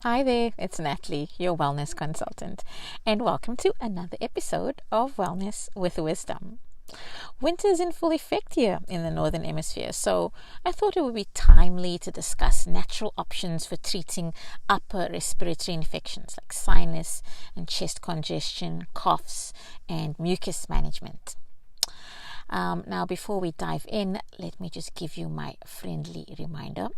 Hi there, it's Natalie, your wellness consultant, and welcome to another episode of Wellness with Wisdom. Winter's in full effect here in the Northern Hemisphere, so I thought it would be timely to discuss natural options for treating upper respiratory infections like sinus and chest congestion, coughs, and mucus management. Now, before we dive in, let me just give you my friendly reminder.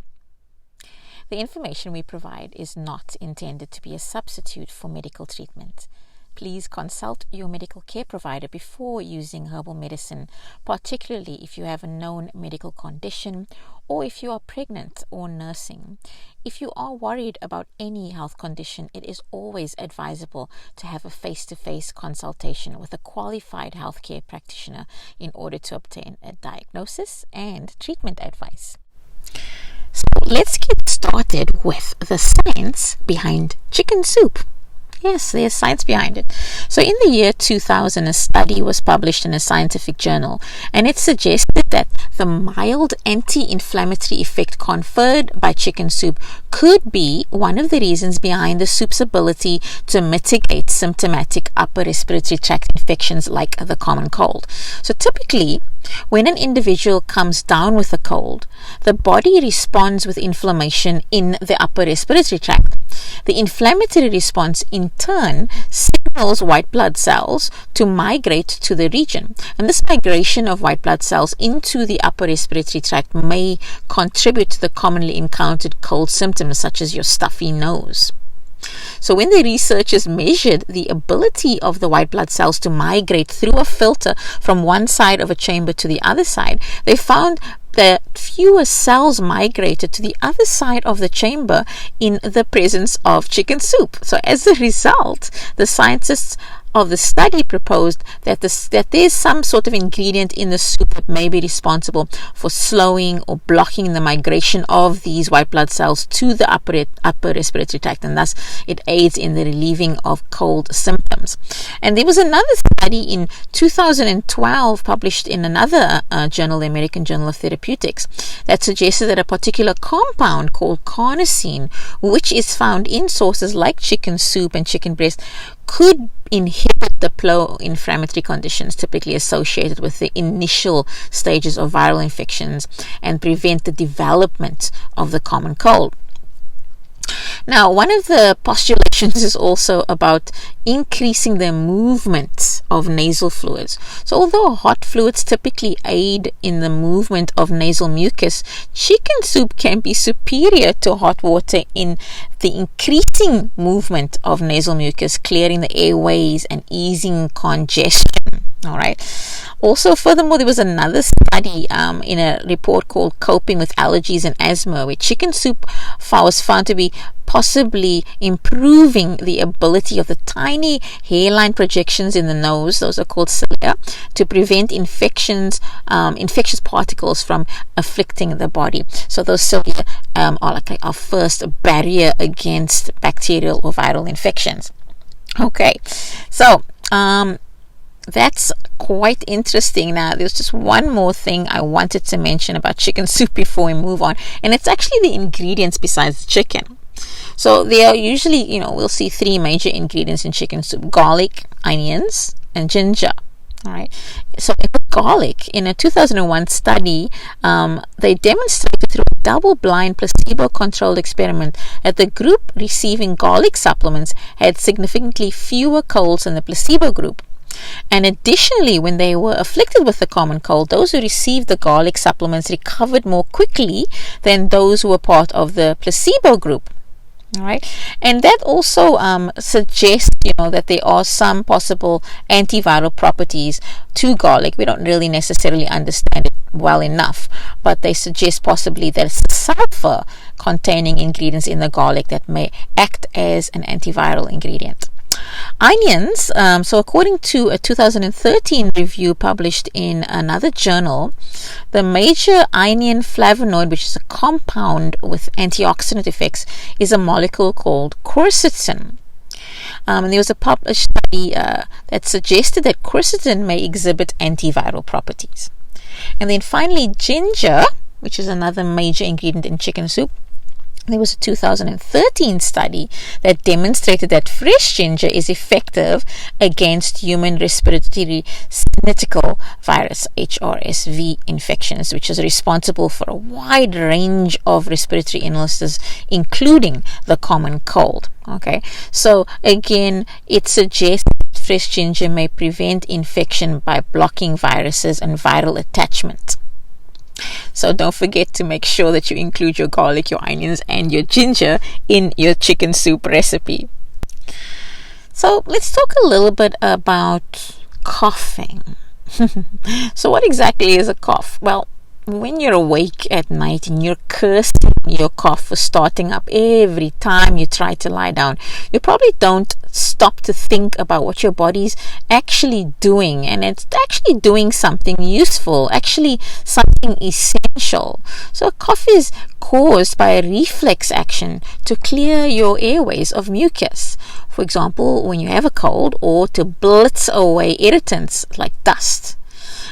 The information we provide is not intended to be a substitute for medical treatment. Please consult your medical care provider before using herbal medicine, particularly if you have a known medical condition or if you are pregnant or nursing. If you are worried about any health condition, it is always advisable to have a face-to-face consultation with a qualified healthcare practitioner in order to obtain a diagnosis and treatment advice. So let's get started with the science behind chicken soup. Yes, there's science behind it. So in the year 2000, a study was published in a scientific journal, and it suggested that the mild anti-inflammatory effect conferred by chicken soup could be one of the reasons behind the soup's ability to mitigate symptomatic upper respiratory tract infections like the common cold. So typically, when an individual comes down with a cold, the body responds with inflammation in the upper respiratory tract. The inflammatory response in turn signals white blood cells to migrate to the region. And this migration of white blood cells into the upper respiratory tract may contribute to the commonly encountered cold symptoms such as your stuffy nose. So when the researchers measured the ability of the white blood cells to migrate through a filter from one side of a chamber to the other side, they found that fewer cells migrated to the other side of the chamber in the presence of chicken soup. So as a result, the scientists of the study proposed that there's some sort of ingredient in the soup that may be responsible for slowing or blocking the migration of these white blood cells to the upper respiratory tract, and thus it aids in the relieving of cold symptoms. And there was another study in 2012 published in another journal, the American Journal of Therapeutics, that suggested that a particular compound called carnosine, which is found in sources like chicken soup and chicken breast, could inhibit the pro-inflammatory conditions typically associated with the initial stages of viral infections and prevent the development of the common cold. Now, one of the postulations is also about increasing the movement of nasal fluids. So although hot fluids typically aid in the movement of nasal mucus, chicken soup can be superior to hot water in the increasing movement of nasal mucus, clearing the airways and easing congestion. All right. Also, furthermore, there was another study in a report called Coping with Allergies and Asthma, where chicken soup was found to be possibly improving the ability of the tiny hairline projections in the nose, those are called cilia, to prevent infectious particles from afflicting the body. So those cilia are like our first barrier against bacterial or viral infections. Okay, so that's quite interesting. Now, there's just one more thing I wanted to mention about chicken soup before we move on, and it's actually the ingredients besides the chicken. So there are usually, we'll see three major ingredients in chicken soup: garlic, onions, and ginger. All right. So in garlic, in a 2001 study, they demonstrated through a double-blind placebo-controlled experiment that the group receiving garlic supplements had significantly fewer colds than the placebo group. And additionally, when they were afflicted with the common cold, those who received the garlic supplements recovered more quickly than those who were part of the placebo group. All right, and that also suggests, that there are some possible antiviral properties to garlic. We don't really necessarily understand it well enough, but they suggest possibly there's sulfur-containing ingredients in the garlic that may act as an antiviral ingredient. Onions, so according to a 2013 review published in another journal, the major onion flavonoid, which is a compound with antioxidant effects, is a molecule called quercetin. And there was a published study that suggested that quercetin may exhibit antiviral properties. And then finally, ginger, which is another major ingredient in chicken soup, There was a 2013 study that demonstrated that fresh ginger is effective against human respiratory syncytial virus (HRSV) infections, which is responsible for a wide range of respiratory illnesses, including the common cold. Okay, so again, it suggests fresh ginger may prevent infection by blocking viruses and viral attachment. So don't forget to make sure that you include your garlic, your onions, and your ginger in your chicken soup recipe. So let's talk a little bit about coughing. So what exactly is a cough? Well, when you're awake at night and you're cursing your cough for starting up every time you try to lie down, you probably don't stop to think about what your body's actually doing, and it's actually doing something useful, actually something essential. So a cough is caused by a reflex action to clear your airways of mucus, for example when you have a cold, or to blitz away irritants like dust.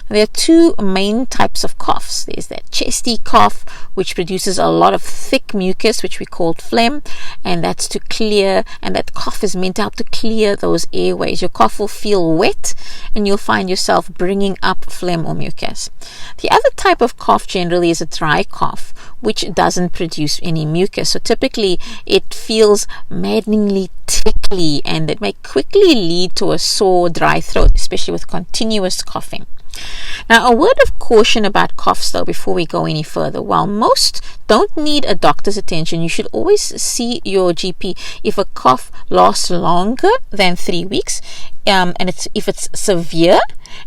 There are two main types of coughs. There's that chesty cough, which produces a lot of thick mucus, which we call phlegm, and that's to clear, and that cough is meant to help to clear those airways. Your cough will feel wet, and you'll find yourself bringing up phlegm or mucus. The other type of cough generally is a dry cough, which doesn't produce any mucus. So typically, it feels maddeningly tickly, and it may quickly lead to a sore, dry throat, especially with continuous coughing. Now, a word of caution about coughs though before we go any further. While most don't need a doctor's attention, you should always see your GP if a cough lasts longer than 3 weeks, and if it's severe,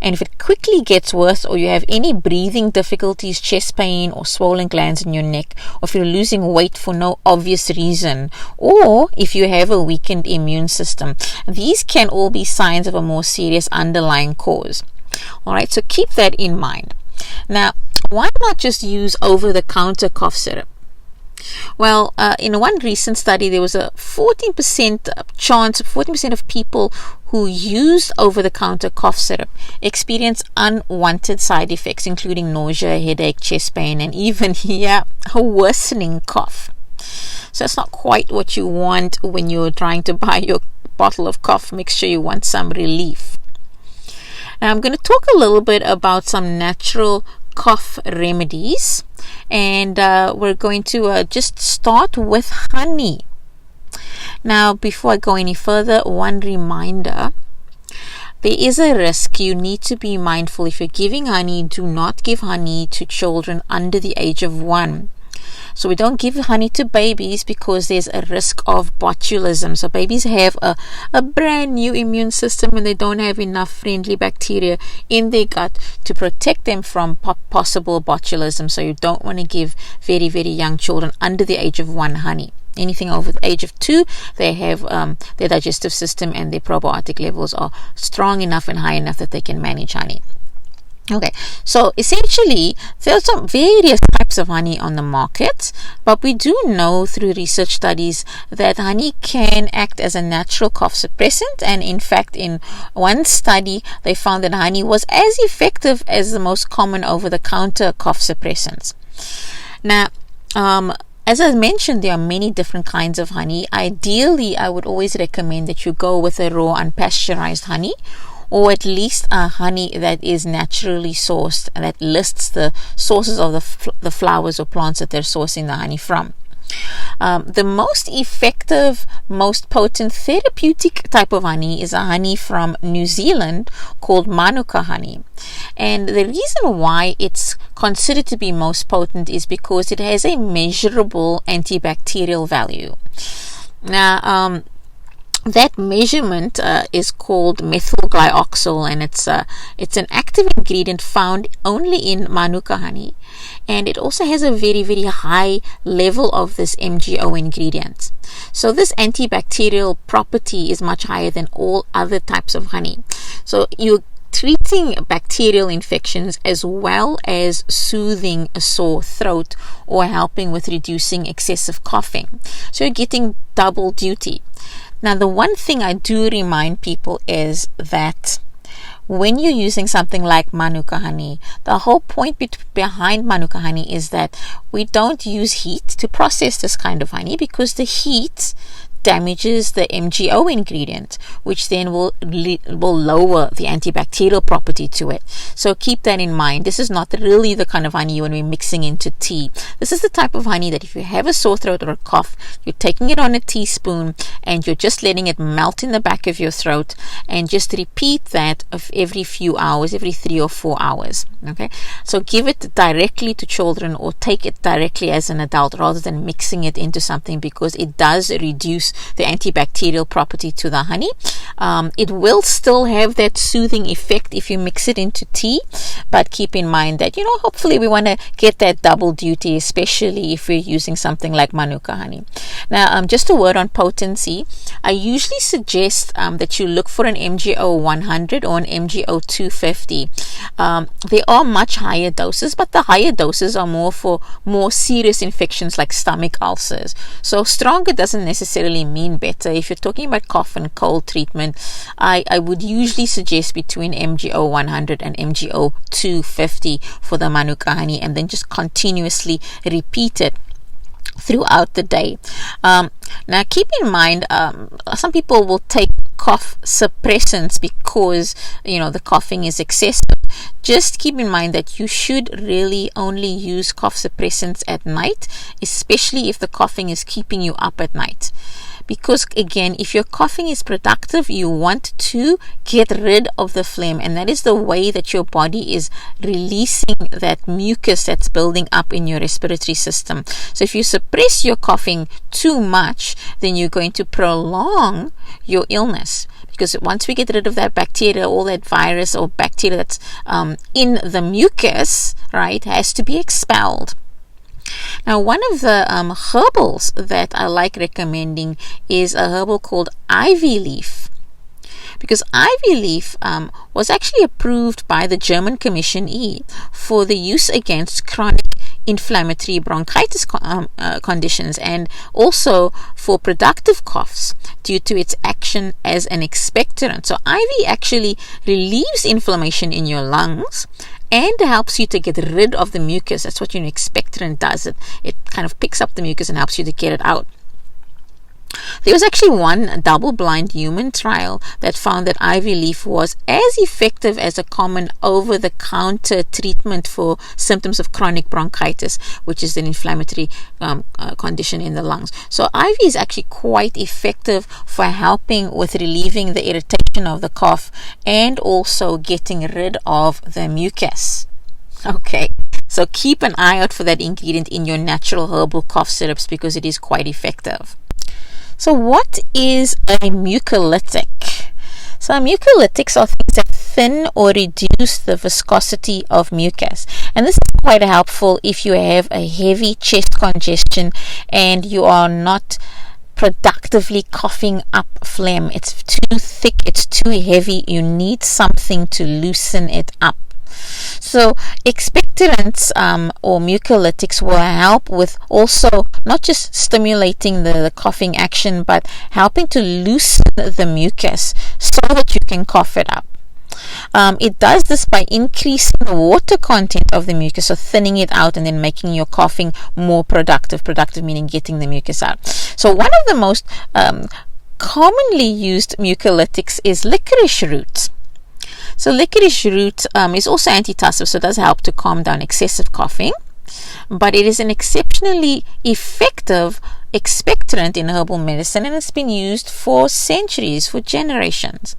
and if it quickly gets worse, or you have any breathing difficulties, chest pain, or swollen glands in your neck, or if you're losing weight for no obvious reason, or if you have a weakened immune system. These can all be signs of a more serious underlying cause. Alright, so keep that in mind. Now, why not just use over-the-counter cough syrup? Well, in one recent study, there was a 14% chance, 14% of people who used over-the-counter cough syrup experienced unwanted side effects, including nausea, headache, chest pain, and even a worsening cough. So it's not quite what you want when you're trying to buy your bottle of cough mixture. You want some relief. Now, I'm going to talk a little bit about some natural cough remedies, and we're going to just start with honey. Now, before I go any further, one reminder: there is a risk. You need to be mindful. If you're giving honey, do not give honey to children under the age of 1. So we don't give honey to babies because there's a risk of botulism. So babies have a brand new immune system, and they don't have enough friendly bacteria in their gut to protect them from possible botulism. So you don't want to give very, very young children under the age of 1 honey. Anything over the age of 2, they have their digestive system and their probiotic levels are strong enough and high enough that they can manage honey. Okay, so essentially there are some various types of honey on the market, but we do know through research studies that honey can act as a natural cough suppressant, and in fact in one study they found that honey was as effective as the most common over-the-counter cough suppressants. Now, as I mentioned, there are many different kinds of honey. Ideally, I would always recommend that you go with a raw unpasteurized honey, or at least a honey that is naturally sourced and that lists the sources of the flowers or plants that they're sourcing the honey from. The most effective, most potent therapeutic type of honey is a honey from New Zealand called Manuka honey. And the reason why it's considered to be most potent is because it has a measurable antibacterial value. Now, that measurement is called methyl glyoxal, and it's an active ingredient found only in Manuka honey, and it also has a very, very high level of this MGO ingredient. So this antibacterial property is much higher than all other types of honey. So you're treating bacterial infections as well as soothing a sore throat or helping with reducing excessive coughing. So you're getting double duty. Now, the one thing I do remind people is that when you're using something like Manuka honey, the whole point behind Manuka honey is that we don't use heat to process this kind of honey, because the heat damages the MGO ingredient, which then will lower the antibacterial property to it. So keep that in mind. This is not really the kind of honey you want to be mixing into tea. This is the type of honey that if you have a sore throat or a cough, you're taking it on a teaspoon and you're just letting it melt in the back of your throat, and just repeat that of every few hours, every 3 or 4 hours. Okay, so give it directly to children or take it directly as an adult rather than mixing it into something, because it does reduce the antibacterial property to the honey. It will still have that soothing effect if you mix it into tea, but keep in mind that, hopefully we want to get that double duty, especially if we're using something like Manuka honey. Now, just a word on potency. I usually suggest that you look for an MGO 100 or an MGO 250. There are much higher doses, but the higher doses are more for more serious infections like stomach ulcers. So stronger doesn't necessarily mean better. If you're talking about cough and cold treatment, I would usually suggest between MGO 100 and MGO 250 for the Manuka honey, and then just continuously repeat it throughout the day. Now keep in mind, some people will take cough suppressants because the coughing is excessive. Just keep in mind that you should really only use cough suppressants at night, especially if the coughing is keeping you up at night. Because again, if your coughing is productive, you want to get rid of the phlegm, and that is the way that your body is releasing that mucus that's building up in your respiratory system. So if you suppress your coughing too much, then you're going to prolong your illness, because once we get rid of that bacteria, all that virus or bacteria that's in the mucus, right, has to be expelled. Now, one of the herbals that I like recommending is a herbal called ivy leaf, because ivy leaf was actually approved by the German Commission E for the use against chronic inflammatory bronchitis conditions, and also for productive coughs due to its action as an expectorant. So ivy actually relieves inflammation in your lungs and helps you to get rid of the mucus. That's what an expectorant does. It kind of picks up the mucus and helps you to get it out. There was actually one double-blind human trial that found that ivy leaf was as effective as a common over-the-counter treatment for symptoms of chronic bronchitis, which is an inflammatory condition in the lungs. So ivy is actually quite effective for helping with relieving the irritation of the cough and also getting rid of the mucus. Okay, so keep an eye out for that ingredient in your natural herbal cough syrups, because it is quite effective. So what is a mucolytic? So mucolytics are things that thin or reduce the viscosity of mucus. And this is quite helpful if you have a heavy chest congestion and you are not productively coughing up phlegm. It's too thick, it's too heavy. You need something to loosen it up. So expectorants or mucolytics will help with also not just stimulating the coughing action, but helping to loosen the mucus so that you can cough it up. It does this by increasing the water content of the mucus, so thinning it out and then making your coughing more productive. Productive meaning getting the mucus out. So one of the most commonly used mucolytics is licorice root. So licorice root is also antitussive, so it does help to calm down excessive coughing, but it is an exceptionally effective expectorant in herbal medicine, and it's been used for centuries, for generations.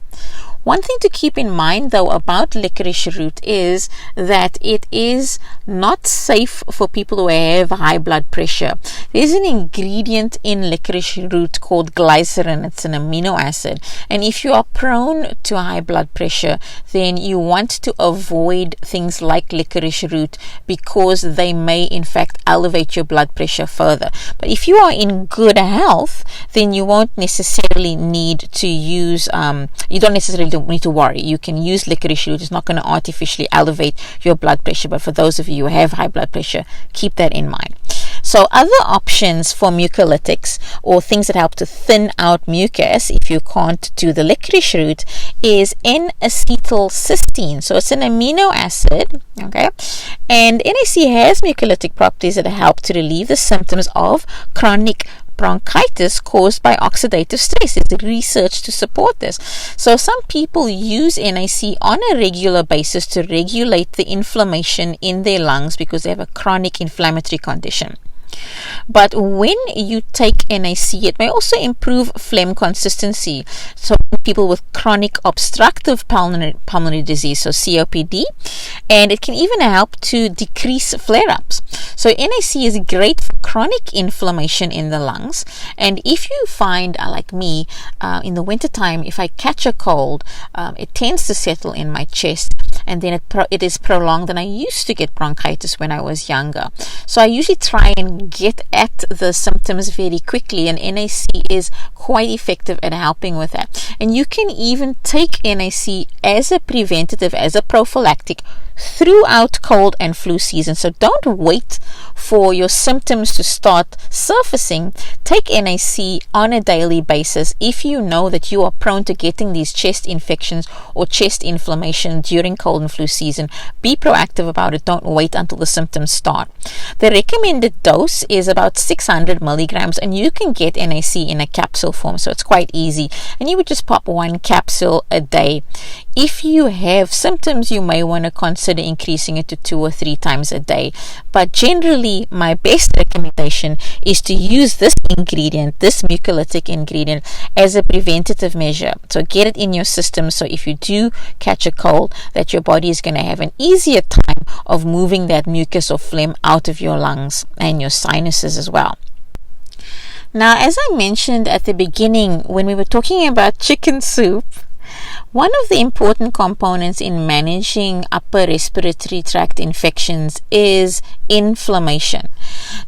One thing to keep in mind, though, about licorice root is that it is not safe for people who have high blood pressure. There's an ingredient in licorice root called glycerin. It's an amino acid. And if you are prone to high blood pressure, then you want to avoid things like licorice root, because they may, in fact, elevate your blood pressure further. But if you are in good health, then you won't necessarily need to use, you don't need to worry. You can use licorice root. It's not going to artificially elevate your blood pressure, but for those of you who have high blood pressure, keep that in mind. So other options for mucolytics, or things that help to thin out mucus if you can't do the licorice route, is N-acetylcysteine. So it's an amino acid, okay? And NAC has mucolytic properties that help to relieve the symptoms of chronic bronchitis caused by oxidative stress. There's research to support this. So some people use NAC on a regular basis to regulate the inflammation in their lungs because they have a chronic inflammatory condition. But when you take NAC, it may also improve phlegm consistency. So people with chronic obstructive pulmonary disease, so COPD, and it can even help to decrease flare-ups. So NAC is great for chronic inflammation in the lungs. And if you find, like me, in the wintertime, if I catch a cold, it tends to settle in my chest, and then it is prolonged. And I used to get bronchitis when I was younger. So I usually try and get at the symptoms very quickly, and NAC is quite effective at helping with that. And you can even take NAC as a preventative, as a prophylactic throughout cold and flu season. So don't wait for your symptoms to start surfacing. Take NAC on a daily basis if you know that you are prone to getting these chest infections or chest inflammation during cold and flu season. Be proactive about it. Don't wait until the symptoms start. The recommended dose is about 600 milligrams, and you can get NAC in a capsule form, so it's quite easy. And you would just pop one capsule a day. If you have symptoms, you may want to consider increasing it to 2 or 3 times a day. But generally, my best recommendation is to use this ingredient, this mucolytic ingredient, as a preventative measure. So get it in your system, so if you do catch a cold, that your body is going to have an easier time of moving that mucus or phlegm out of your lungs and your sinuses as well. Now, as I mentioned at the beginning when we were talking about chicken soup, one of the important components in managing upper respiratory tract infections is inflammation.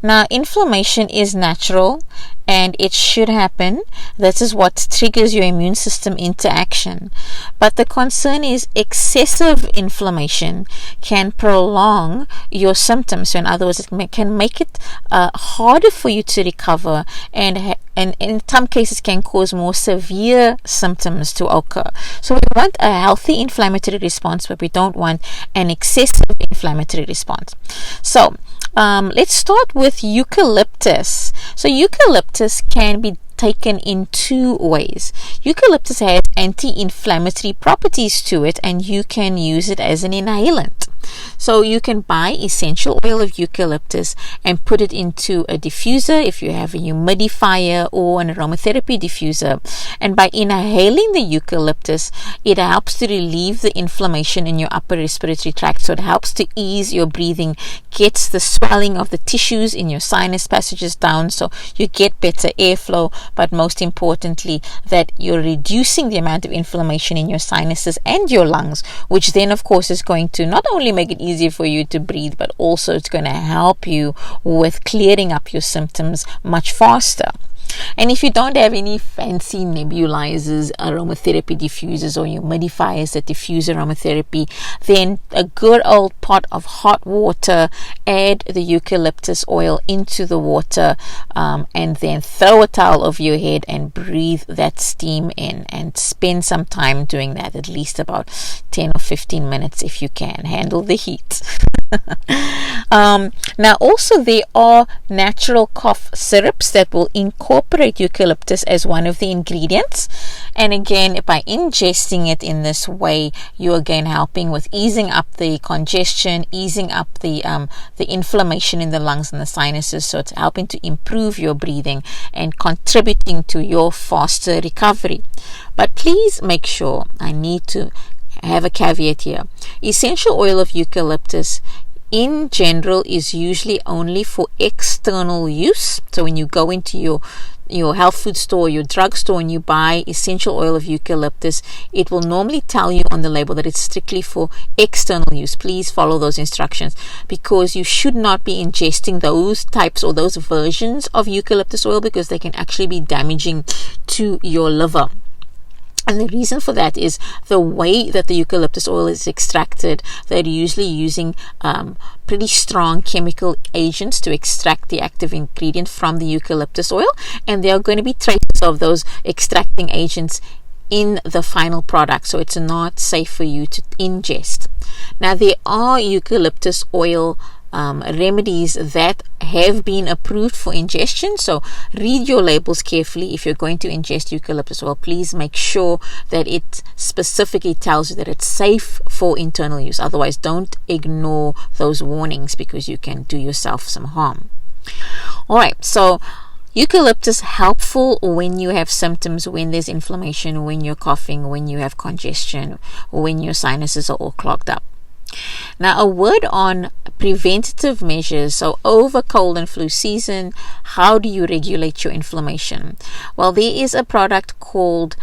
Now, inflammation is natural and it should happen. This is what triggers your immune system into action. But the concern is excessive inflammation can prolong your symptoms. So in other words, it can make it harder for you to recover, and in some cases can cause more severe symptoms to occur. So we want a healthy inflammatory response, but we don't want an excessive inflammatory response. So let's start with eucalyptus. So eucalyptus can be taken in 2 ways. Eucalyptus has anti-inflammatory properties to it, and you can use it as an inhalant. So you can buy essential oil of eucalyptus and put it into a diffuser if you have a humidifier or an aromatherapy diffuser. And by inhaling the eucalyptus, it helps to relieve the inflammation in your upper respiratory tract. So it helps to ease your breathing, gets the swelling of the tissues in your sinus passages down, so you get better airflow, but most importantly, that you're reducing the amount of inflammation in your sinuses and your lungs, which then of course is going to not only make it easier for you to breathe, but also it's going to help you with clearing up your symptoms much faster. And if you don't have any fancy nebulizers, aromatherapy diffusers, or humidifiers that diffuse aromatherapy, then a good old pot of hot water, add the eucalyptus oil into the water, and then throw a towel over your head and breathe that steam in, and spend some time doing that, at least about 10 or 15 minutes if you can handle the heat. Now also there are natural cough syrups that will incorporate eucalyptus as one of the ingredients, and again, by ingesting it in this way, you're again helping with easing up the congestion, easing up the inflammation in the lungs and the sinuses. So it's helping to improve your breathing and contributing to your faster recovery. But please make sure, I need to have a caveat here. Essential oil of eucalyptus in general is usually only for external use. So when you go into your health food store, your drugstore, and you buy essential oil of eucalyptus, it will normally tell you on the label that it's strictly for external use. Please follow those instructions, because you should not be ingesting those types or those versions of eucalyptus oil, because they can actually be damaging to your liver. And the reason for that is the way that the eucalyptus oil is extracted. They're usually using pretty strong chemical agents to extract the active ingredient from the eucalyptus oil, and there are going to be traces of those extracting agents in the final product, so it's not safe for you to ingest. Now, there are eucalyptus oil remedies that have been approved for ingestion, so read your labels carefully. If you're going to ingest eucalyptus oil, please make sure that it specifically tells you that it's safe for internal use. Otherwise, don't ignore those warnings, because you can do yourself some harm. Alright, so eucalyptus helpful when you have symptoms, when there's inflammation, when you're coughing, when you have congestion, or when your sinuses are all clogged up. Now, a word on preventative measures. So over cold and flu season, how do you regulate your inflammation? Well, there is a product called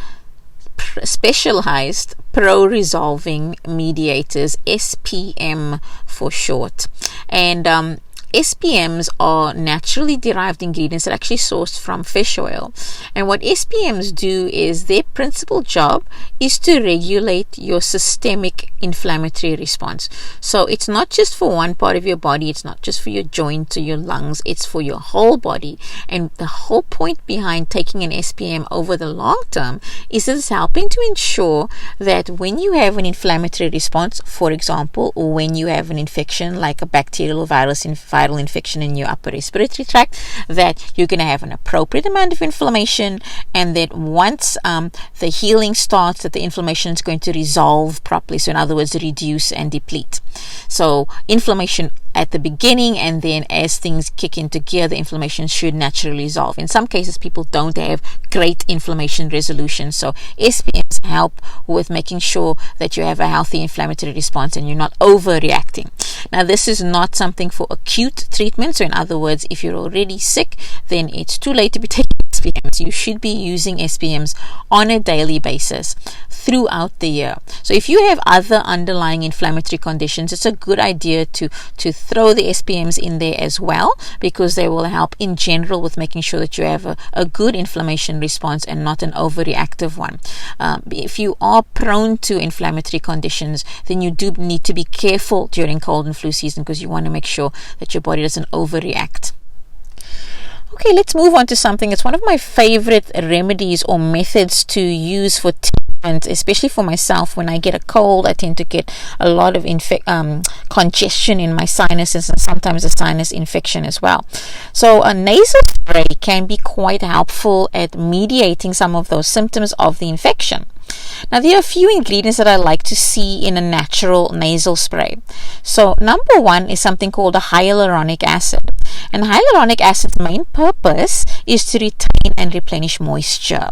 Specialized Pro-Resolving Mediators, SPM for short. And SPMs are naturally derived ingredients that are actually sourced from fish oil. And what SPMs do is their principal job is to regulate your systemic inflammatory response. So it's not just for one part of your body, it's not just for your joints or your lungs, it's for your whole body. And the whole point behind taking an SPM over the long term is that it's helping to ensure that when you have an inflammatory response, for example, or when you have an infection like a bacterial or viral infection in your upper respiratory tract, that you're going to have an appropriate amount of inflammation, and that once the healing starts, that the inflammation is going to resolve properly. So in other words, reduce and deplete. So inflammation at the beginning, and then as things kick into gear, the inflammation should naturally resolve. In some cases, people don't have great inflammation resolution, so SPMs help with making sure that you have a healthy inflammatory response and you're not overreacting. Now, this is not something for acute treatment. So in other words, if you're already sick, then it's too late to be taking SPMs. You should be using SPMs on a daily basis throughout the year. So if you have other underlying inflammatory conditions, it's a good idea to throw the SPMs in there as well, because they will help in general with making sure that you have a good inflammation response and not an overreactive one. If you are prone to inflammatory conditions, then you do need to be careful during cold and flu season, because you want to make sure that your body doesn't overreact. Okay, let's move on to something. It's one of my favorite remedies or methods to use for treatment, especially for myself. When I get a cold, I tend to get a lot of congestion in my sinuses, and sometimes a sinus infection as well. So a nasal spray can be quite helpful at mediating some of those symptoms of the infection. Now, there are a few ingredients that I like to see in a natural nasal spray. So number one is something called a hyaluronic acid. And hyaluronic acid's main purpose is to retain and replenish moisture.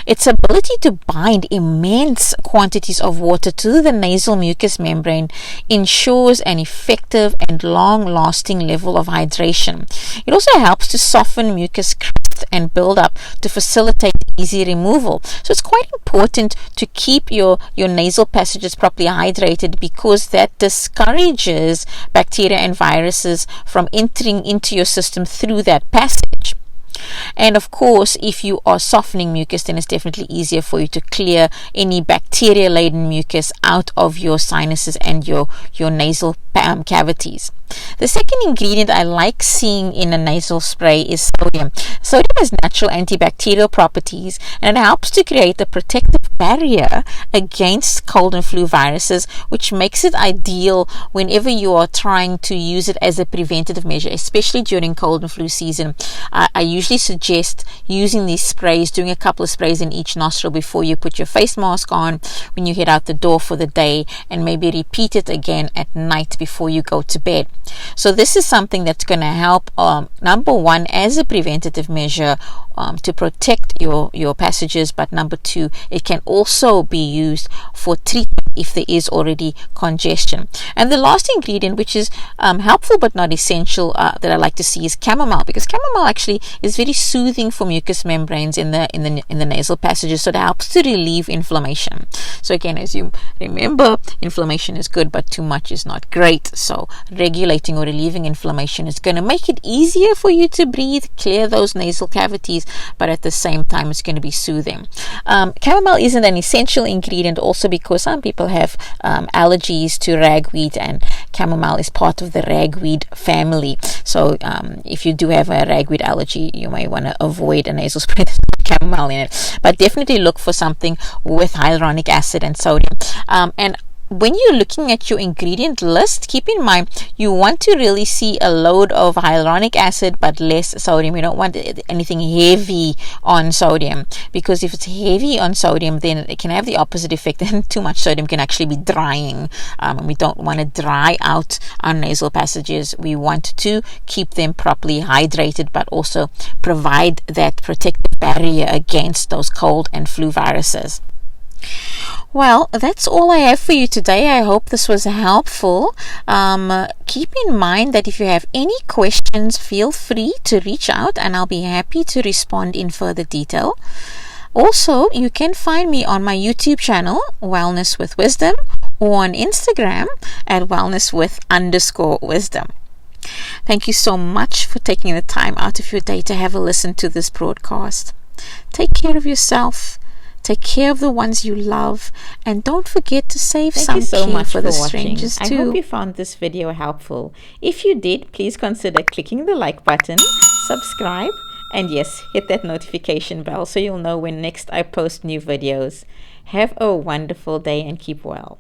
Its ability to bind immense quantities of water to the nasal mucous membrane ensures an effective and long-lasting level of hydration. It also helps to soften mucus crust and build up to facilitate easy removal. So it's quite important to keep your nasal passages properly hydrated, because that discourages bacteria and viruses from entering into your system through that passage. And of course, if you are softening mucus, then it's definitely easier for you to clear any bacteria-laden mucus out of your sinuses and your nasal cavities. The second ingredient I like seeing in a nasal spray is sodium. Sodium has natural antibacterial properties, and it helps to create a protective barrier against cold and flu viruses, which makes it ideal whenever you are trying to use it as a preventative measure, especially during cold and flu season. I usually suggest using these sprays, doing a couple of sprays in each nostril before you put your face mask on, when you head out the door for the day, and maybe repeat it again at night before you go to bed. So this is something that's going to help, number one, as a preventative measure to protect your passages, but number two, it can also be used for treatment if there is already congestion. And the last ingredient, which is helpful but not essential, that I like to see is chamomile, because chamomile actually is very soothing for mucous membranes in the nasal passages, so it helps to relieve inflammation. So again, as you remember, inflammation is good, but too much is not great. So regulate vasodilating or relieving inflammation. It's going to make it easier for you to breathe, clear those nasal cavities, but at the same time it's going to be soothing. Chamomile isn't an essential ingredient also because some people have allergies to ragweed, and chamomile is part of the ragweed family. So if you do have a ragweed allergy, you may want to avoid a nasal spray with chamomile in it, but definitely look for something with hyaluronic acid and sodium. And when you're looking at your ingredient list, keep in mind you want to really see a load of hyaluronic acid but less sodium. You don't want anything heavy on sodium, because if it's heavy on sodium, then it can have the opposite effect, and too much sodium can actually be drying. And we don't want to dry out our nasal passages. We want to keep them properly hydrated, but also provide that protective barrier against those cold and flu viruses. Well, that's all I have for you today. I hope this was helpful. Keep in mind that if you have any questions, feel free to reach out and I'll be happy to respond in further detail. Also, you can find me on my YouTube channel, Wellness with Wisdom, or on Instagram at wellnesswith_wisdom. Thank you so much for taking the time out of your day to have a listen to this broadcast. Take care of yourself. Take care of the ones you love, and don't forget to save some care for the strangers too. I hope you found this video helpful. If you did, please consider clicking the like button, subscribe, and yes, hit that notification bell so you'll know when next I post new videos. Have a wonderful day and keep well.